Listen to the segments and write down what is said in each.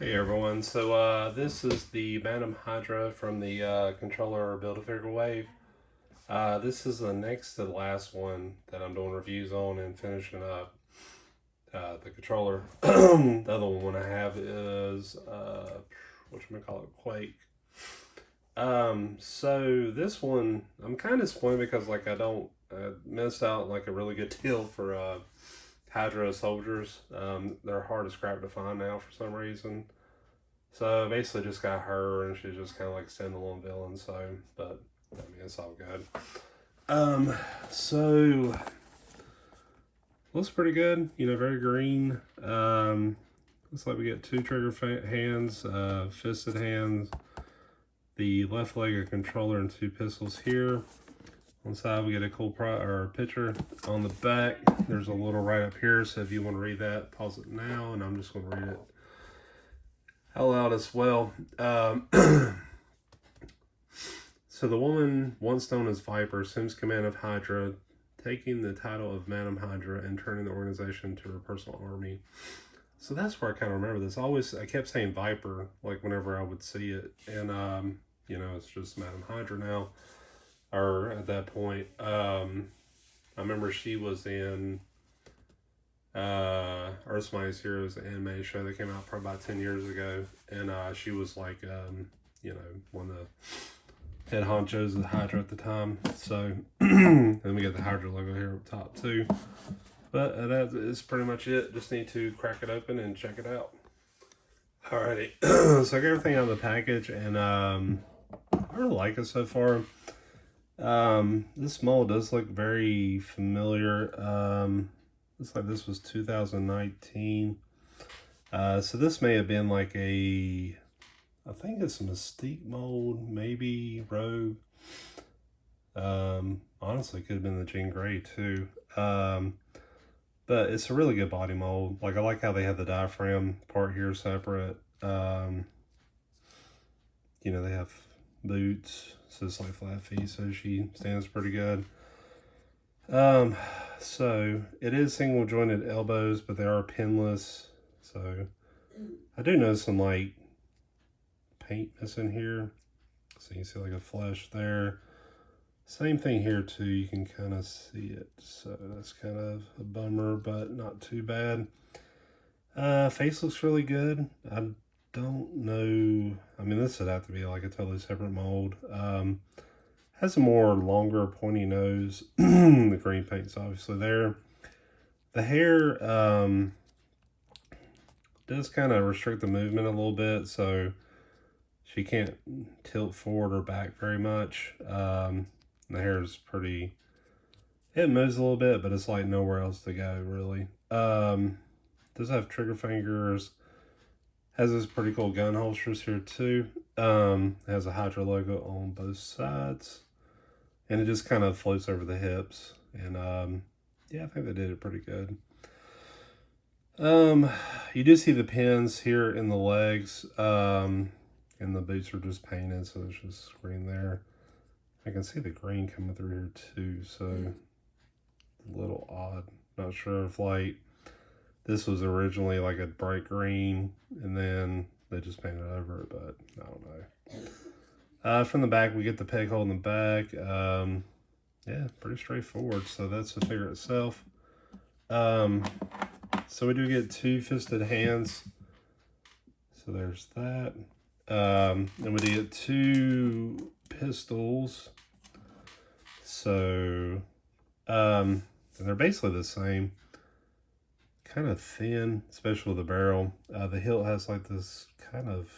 Hey everyone, so this is the Bantam Hydra from the controller Build-A-Figure Wave. This is the next to the last one that I'm doing reviews on and finishing up. The controller. The other one I have is, whatchamacallit, Quake. So this one, I'm kind of disappointed because like I missed out like a really good deal for Hydra soldiers. They're hard as crap to find now for some reason. So basically, just got her, and she's just kind of like a standalone villain. So, but I mean, it's all good. Um, so looks pretty good. You know, very green. Looks like we get two trigger hands, fisted hands. The left leg a controller and two pistols here. On the side, we get a cool picture. On the back, there's a little right up here. So if you want to read that, pause it now, and I'm just going to read it out loud as well. So the woman, once known as Viper, assumes command of Hydra, taking the title of Madam Hydra and turning the organization to her personal army. So that's where I kind of remember this. I kept saying Viper, like whenever I would see it. And, you know, it's just Madam Hydra now. Or at that point, I remember she was in Earth's Mightiest Heroes anime show that came out probably about 10 years ago. And she was like, you know, one of the head honchos of the Hydra at the time. So, then we get the Hydra logo here up top too. But that is pretty much it. Just need to crack it open and check it out. Alrighty. So I got everything out of the package, and I really like it so far. This mold does look very familiar. Looks like this was 2019. So this may have been like I think it's a Mystique mold, maybe Rogue. Honestly, could have been the Jean Grey too. But it's a really good body mold. Like, I like how they have the diaphragm part here separate. You know, they have boots, so it's like flat feet, so she stands pretty good. So it is single jointed elbows, but they are pinless. So I do notice some like paint missing here. So you can see like a flesh there. Same thing here too, you can kind of see it. So that's kind of a bummer, but not too bad. Face looks really good. I don't know. I mean, this would have to be like a totally separate mold. Has a more longer pointy nose. The green paint's obviously there. The hair does kind of restrict the movement a little bit, so she can't tilt forward or back very much. The hair is pretty, it moves a little bit, but it's like nowhere else to go, really. Does have trigger fingers. Has this pretty cool gun holsters here too. Has a Hydra logo on both sides. And it just kind of floats over the hips. And yeah, I think they did it pretty good. You do see the pins here in the legs. And the boots are just painted, so there's just green there. I can see the green coming through here too, so a little odd. Not sure if like this was originally like a bright green and then they just painted over it, but I don't know. From the back, we get the peg hole in the back. Yeah, pretty straightforward. So that's the figure itself. So we do get two fisted hands. So there's that. And we do get two pistols. So, and they're basically the same. Kind of thin, especially with the barrel. The hilt has like this kind of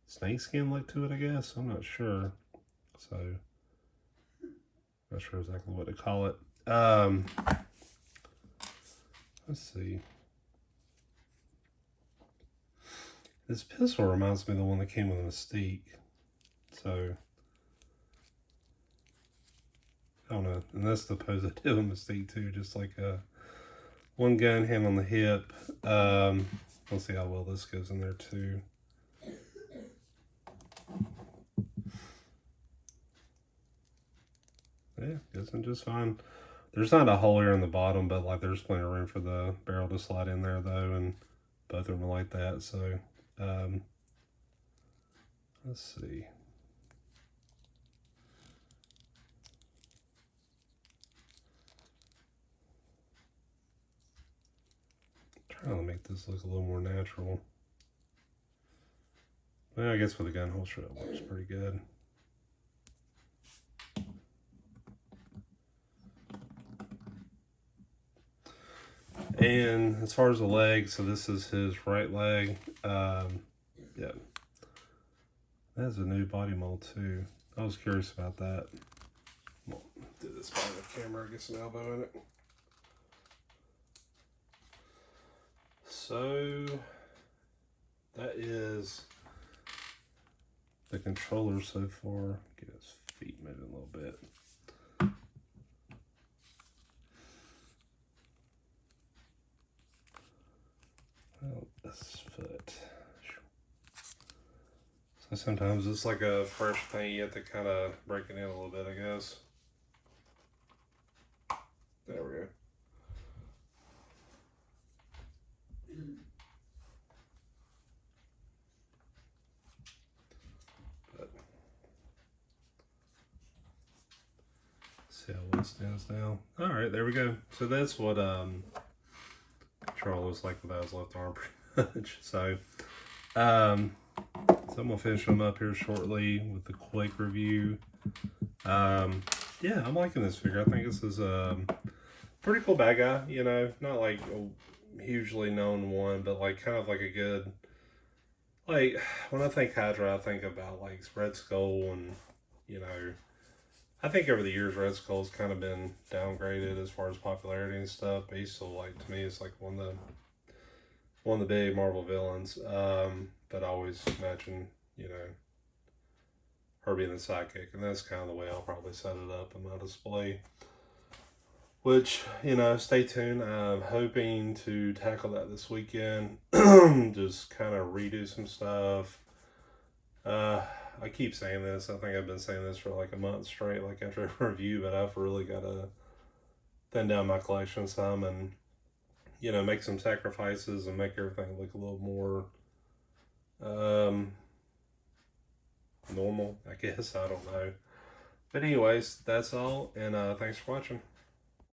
snakeskin look to it, I guess. I'm not sure. So, not sure exactly what to call it. Let's see. This pistol reminds me of the one that came with a Mystique. So, I don't know. And that's the pose I did with Mystique too. Just like a one gun, hand on the hip. We'll see how well this goes in there too. Yeah, goes in just fine. There's not a hole here in the bottom, but like there's plenty of room for the barrel to slide in there though. both of them are like that. So let's see. Trying to make this look a little more natural. Well, I guess with a gun holster it works pretty good. And as far as the leg, so this is his right leg. Yeah, that's a new body mold too. I was curious about that. Well, do this by the camera, get some elbow in it. So that is the controller so far. Get his feet moving a little bit. Well, this foot. So sometimes it's like a fresh thing, you have to kind of break it in a little bit, I guess. There we go. But see how well it stands now. All right, there we go. So that's what control was like without his left arm, pretty much. So I'm gonna finish them up here shortly with the Quake review. Yeah, I'm liking this figure. I think this is a pretty cool bad guy. You know, not like a hugely known one, but like kind of like a good. Like when I think Hydra, I think about like Red Skull, and you know, I think over the years Red Skull's kind of been downgraded as far as popularity and stuff. But he's still like, to me, it's like one of the big Marvel villains. But always imagine, you know, her being the sidekick, and that's kind of the way I'll probably set it up in my display. Which, you know, stay tuned. I'm hoping to tackle that this weekend. Just kind of redo some stuff. I keep saying this. I think I've been saying this for like a month straight, like after a review, but I've really got to thin down my collection some and, you know, make some sacrifices and make everything look a little more normal, I guess. I don't know. But anyways, that's all, and thanks for watching.